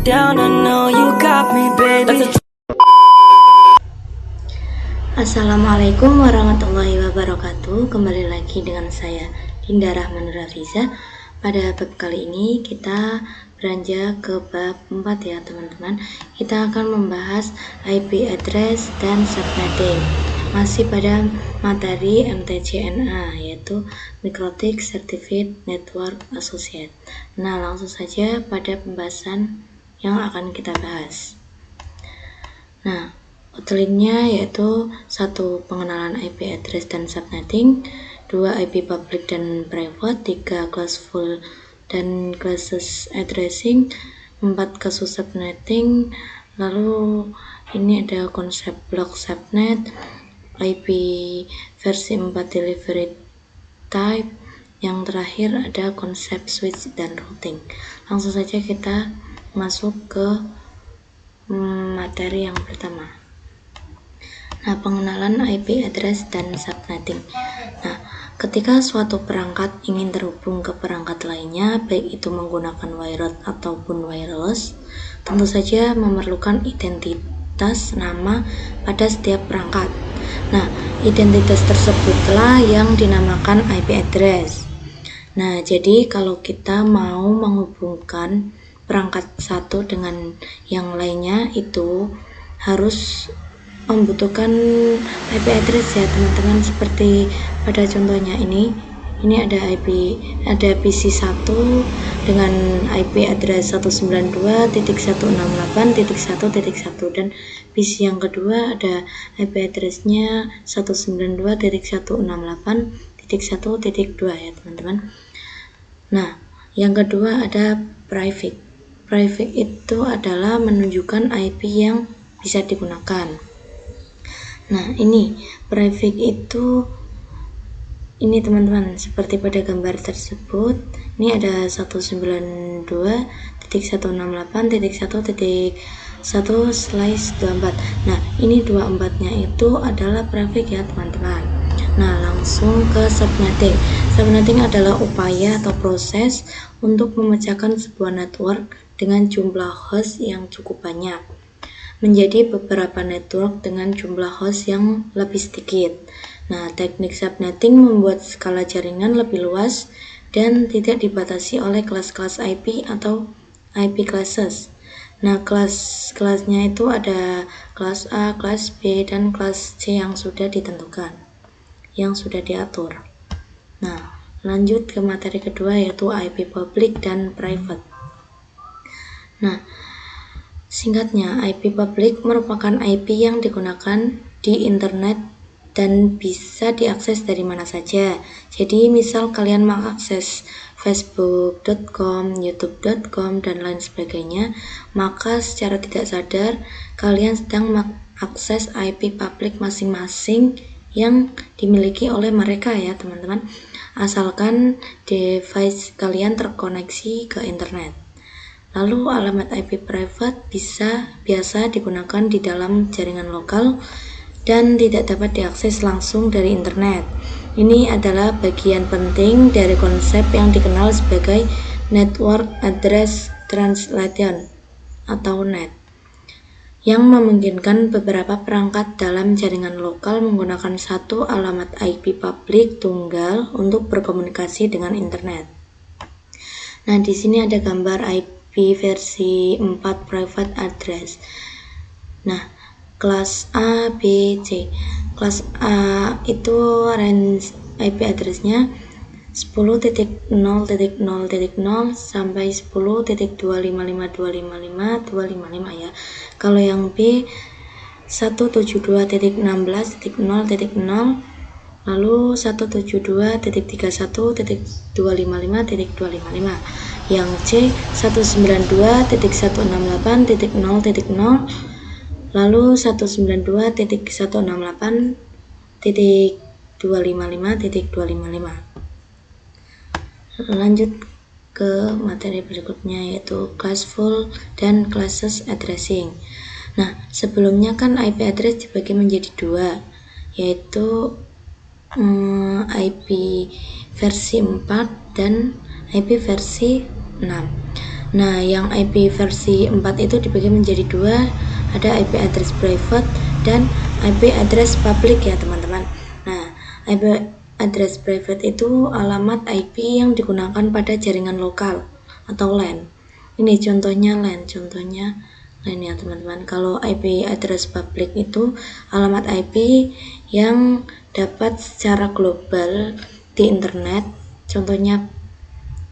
down, I know you got me, baby. Assalamualaikum warahmatullahi wabarakatuh. Kembali lagi dengan saya Dinda Rahman Rafiza. Pada bab kali ini kita beranjak ke bab 4 ya teman-teman. Kita akan membahas IP address dan subnetting. Masih pada materi MTCNA, yaitu Mikrotik Certified Network Associate. Nah, langsung saja pada pembahasan yang akan kita bahas. Nah, outline-nya yaitu 1. Pengenalan IP address dan subnetting, 2. IP public dan private, 3. classful dan classes addressing, 4. kasus subnetting, lalu ini ada konsep block subnet, IP versi 4 delivery type, yang terakhir ada konsep switch dan routing. Langsung saja kita masuk ke materi yang pertama. Nah, pengenalan IP address dan subnetting. Nah, ketika suatu perangkat ingin terhubung ke perangkat lainnya, baik itu menggunakan wired ataupun wireless, tentu saja memerlukan identitas nama pada setiap perangkat. Nah, identitas tersebutlah yang dinamakan IP address. Nah, jadi kalau kita mau menghubungkan perangkat satu dengan yang lainnya, itu harus membutuhkan IP address ya teman-teman. Seperti pada contohnya ini ada PC1 dengan IP address 192.168.1.1 dan PC yang kedua ada IP addressnya 192.168.1.2 ya teman-teman. Nah, yang kedua ada private. Private itu adalah menunjukkan IP yang bisa digunakan. Nah, ini private itu ini teman-teman, seperti pada gambar tersebut. Ini ada 192.168.1.1/24. Nah, ini 24-nya itu adalah private ya teman-teman. Nah, langsung ke subnetting. Subnetting adalah upaya atau proses untuk memecahkan sebuah network dengan jumlah host yang cukup banyak menjadi beberapa network dengan jumlah host yang lebih sedikit. Nah, teknik subnetting membuat skala jaringan lebih luas dan tidak dibatasi oleh kelas-kelas IP atau IP classes. Nah, kelas-kelasnya itu ada kelas A, kelas B, dan kelas C yang sudah ditentukan, yang sudah diatur. Nah, lanjut ke materi kedua yaitu IP public dan private. Nah, singkatnya, IP public merupakan IP yang digunakan di internet dan bisa diakses dari mana saja. Jadi, misal kalian mengakses facebook.com, youtube.com, dan lain sebagainya, maka secara tidak sadar kalian sedang mengakses IP public masing-masing yang dimiliki oleh mereka ya teman-teman, asalkan device kalian terkoneksi ke internet. Lalu alamat IP private biasa digunakan di dalam jaringan lokal dan tidak dapat diakses langsung dari internet. Ini adalah bagian penting dari konsep yang dikenal sebagai Network Address Translation atau NAT, yang memungkinkan beberapa perangkat dalam jaringan lokal menggunakan satu alamat IP publik tunggal untuk berkomunikasi dengan internet. Nah, di sini ada gambar IP versi 4 private address. Nah, kelas A, B, C. Kelas A itu range IP address-nya 10.0.0.0 sampai 10.255.255.255 ya. Kalau yang B 172.16.0.0 lalu 172.31.255.255. Yang C 192.168.0.0 lalu 192.168.255.255. Lanjut ke materi berikutnya yaitu classful dan classes addressing. Nah, sebelumnya kan IP address dibagi menjadi dua, yaitu IP versi 4 dan IP versi 6. Nah, yang IP versi 4 itu dibagi menjadi dua, ada IP address private dan IP address public ya teman-teman. Nah, IP address private itu alamat IP yang digunakan pada jaringan lokal atau LAN. Ini contohnya LAN, ya teman-teman. Kalau IP address public itu alamat IP yang dapat secara global di internet, contohnya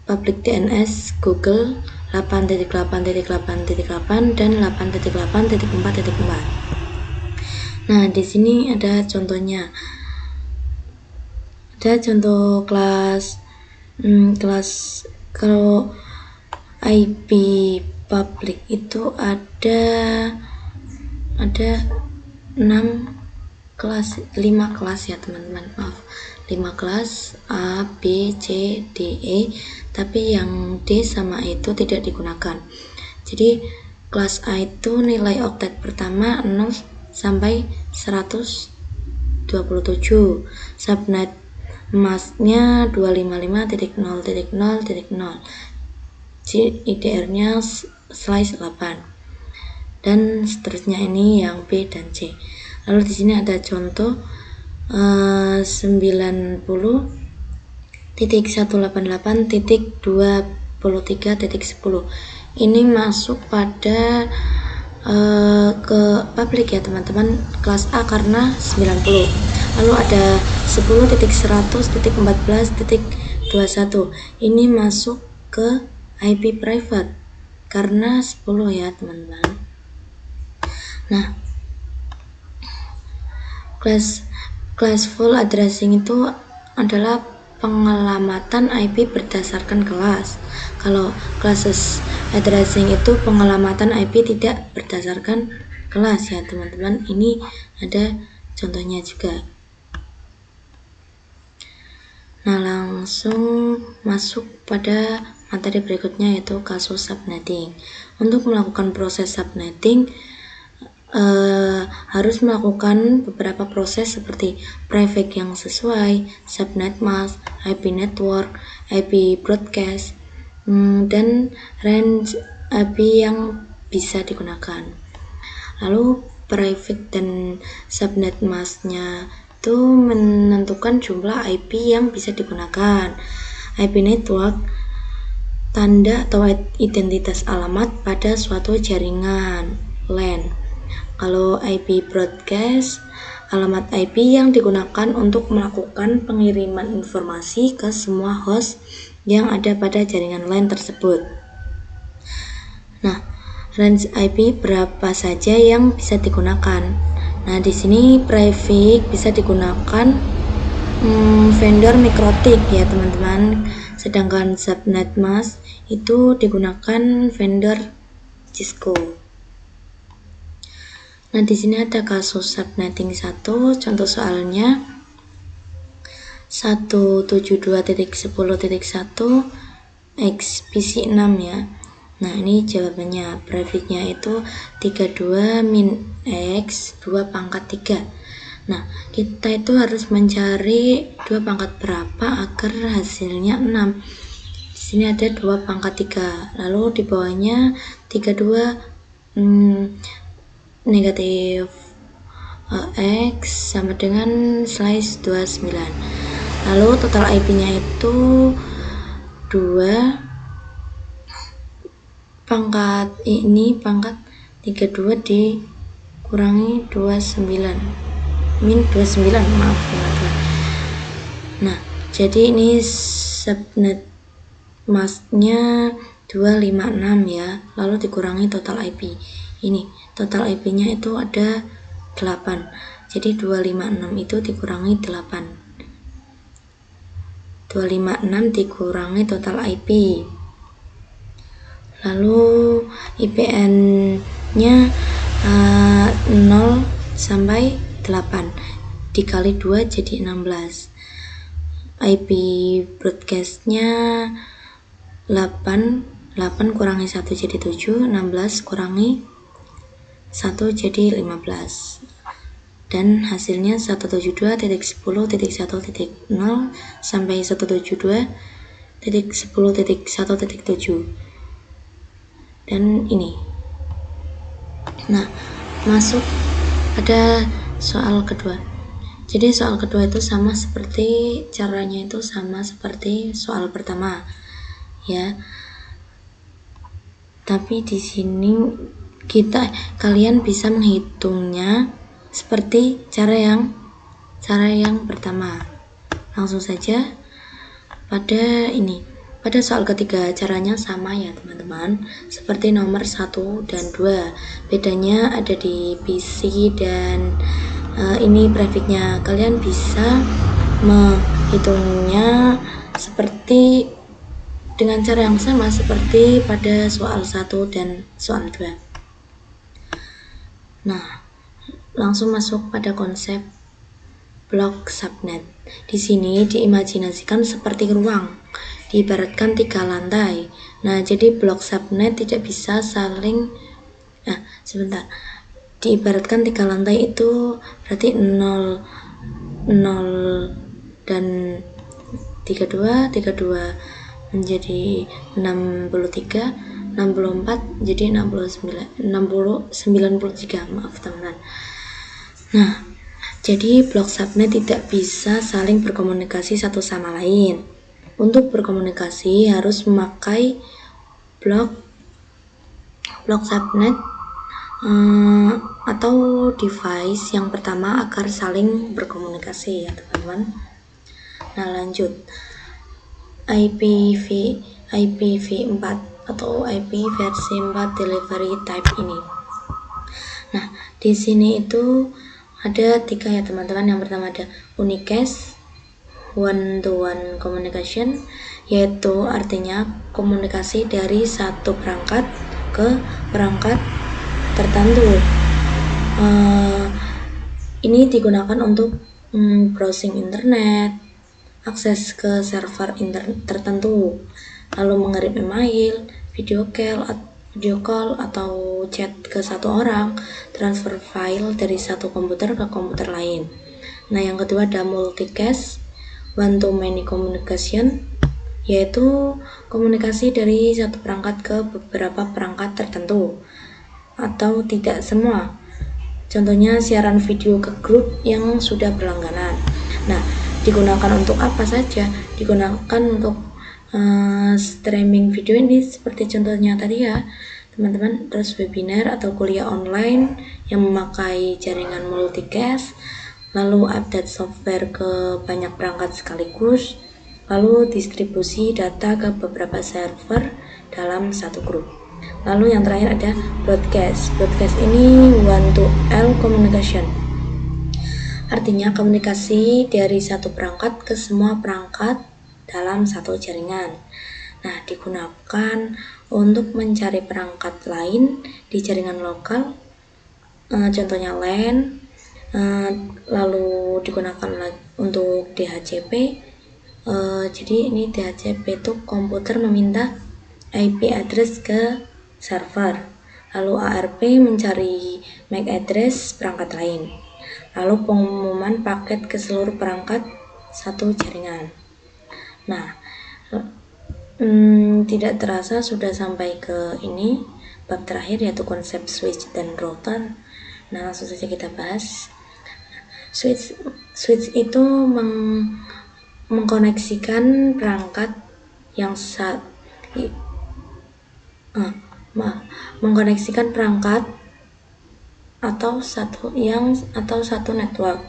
public DNS Google 8.8.8.8 dan 8.8.4.4. Nah, di sini ada contohnya. Ada contoh kelas kalau IP public itu ada 5 kelas ya teman-teman, maaf, 5 kelas A, B, C, D, E, tapi yang D sama E itu tidak digunakan. Jadi kelas A itu nilai oktet pertama 0 sampai 127, subnet masknya 255.0.0.0, IDR-nya slice 8, dan seterusnya. Ini yang B dan C. Lalu di sini ada contoh 90.188.23.10. Ini masuk pada ke public ya teman-teman, kelas A karena 90. Lalu ada 10.100.14.21. Ini masuk ke IP private karena 10 ya teman-teman. Nah, class full addressing itu adalah pengelamatan IP berdasarkan kelas. Kalau classes addressing itu pengelamatan IP tidak berdasarkan kelas ya teman-teman. Ini ada contohnya juga. Nah, langsung masuk pada materi berikutnya, yaitu kasus subnetting. Untuk melakukan proses subnetting harus melakukan beberapa proses seperti prefix yang sesuai, subnet mask, IP network, IP broadcast, dan range IP yang bisa digunakan. Lalu prefix dan subnet masknya itu menentukan jumlah IP yang bisa digunakan. IP network tanda atau identitas alamat pada suatu jaringan LAN. Kalau IP broadcast, alamat IP yang digunakan untuk melakukan pengiriman informasi ke semua host yang ada pada jaringan LAN tersebut. Nah, range IP berapa saja yang bisa digunakan? Nah, di sini prefix bisa digunakan vendor mikrotik ya teman-teman. Sedangkan subnet mask itu digunakan vendor Cisco. Nah, di sini ada kasus subnetting 1, contoh soalnya 172.10.1 XPC6 ya. Nah, ini jawabannya. Prefixnya itu 32-X 2/3. Nah, kita itu harus mencari 2/4 berapa agar hasilnya 6. Di sini ada 2/3. Lalu di bawahnya 32 negatif X sama dengan slice 29. Lalu total IP-nya itu 2 pangkat 32 dikurangi 29 min 29, maaf teman-teman. Nah, jadi ini subnet masknya 256 ya, lalu dikurangi total IP. Ini total IP-nya itu ada 8. Jadi 256 itu dikurangi 8. 256 dikurangi total IP. Lalu IPN-nya 0 sampai 8 dikali 2 jadi 16. IP broadcast-nya 8 kurangi 1 jadi 7, 16 kurangi 1 jadi 15, dan hasilnya 172.10.1.0 sampai 172.10.1.7. dan ini. Nah, masuk pada soal kedua. Jadi soal kedua itu sama seperti caranya itu sama seperti soal pertama, ya. Tapi di sini kalian bisa menghitungnya seperti cara yang pertama. Langsung saja pada soal ketiga caranya sama ya teman-teman, seperti nomor 1 dan 2. Bedanya ada di PC dan ini prefiknya. Kalian bisa menghitungnya seperti dengan cara yang sama seperti pada soal 1 dan soal 2. Nah, langsung masuk pada konsep blok subnet. Di sini diimajinasikan seperti ruang, diibaratkan 3 lantai. Nah, jadi blok subnet tidak bisa saling diibaratkan 3 lantai itu berarti 0 dan 32 menjadi 63, 64 jadi 93, maaf teman-teman. Nah, jadi blok subnet tidak bisa saling berkomunikasi satu sama lain. Untuk berkomunikasi harus memakai blok subnet atau device yang pertama agar saling berkomunikasi ya teman-teman. Nah, lanjut. IPv4 atau IP versi 4 delivery type ini. Nah, di sini itu ada 3 ya teman-teman. Yang pertama ada unicast, one to one communication, yaitu artinya komunikasi dari satu perangkat ke perangkat tertentu. Ini digunakan untuk browsing internet, akses ke server internet tertentu, lalu mengirim email, video call atau chat ke satu orang, transfer file dari satu komputer ke komputer lain. Nah, yang kedua ada multicast, one to many communication, yaitu komunikasi dari satu perangkat ke beberapa perangkat tertentu atau tidak semua. Contohnya siaran video ke grup yang sudah berlangganan. Nah, digunakan untuk apa saja? Digunakan untuk streaming video ini seperti contohnya tadi ya teman-teman, terus webinar atau kuliah online yang memakai jaringan multicast, lalu update software ke banyak perangkat sekaligus, lalu distribusi data ke beberapa server dalam satu grup. Lalu yang terakhir ada broadcast. Broadcast ini one to all communication, artinya komunikasi dari satu perangkat ke semua perangkat dalam satu jaringan. Nah, digunakan untuk mencari perangkat lain di jaringan lokal, contohnya LAN, lalu digunakan untuk DHCP. Jadi ini DHCP itu komputer meminta IP address ke server, lalu ARP mencari MAC address perangkat lain, lalu pengumuman paket ke seluruh perangkat satu jaringan. Nah, tidak terasa sudah sampai ke ini bab terakhir, yaitu konsep switch dan router. Nah, langsung saja kita bahas. Switch itu mengkoneksikan perangkat yang mengkoneksikan perangkat atau satu network.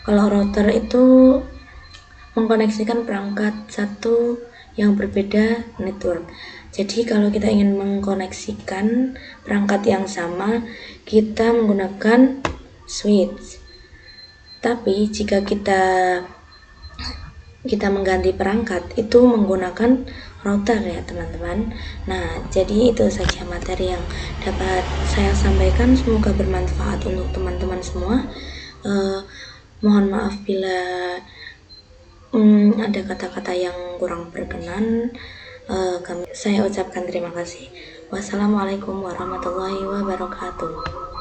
Kalau router itu mengkoneksikan perangkat satu yang berbeda network. Jadi kalau kita ingin mengkoneksikan perangkat yang sama, kita menggunakan switch. Tapi jika kita mengganti perangkat, itu menggunakan router ya teman-teman. Nah, jadi itu saja materi yang dapat saya sampaikan, semoga bermanfaat untuk teman-teman semua. Mohon maaf bila ada kata-kata yang kurang berkenan. Saya ucapkan terima kasih. Wassalamualaikum warahmatullahi wabarakatuh.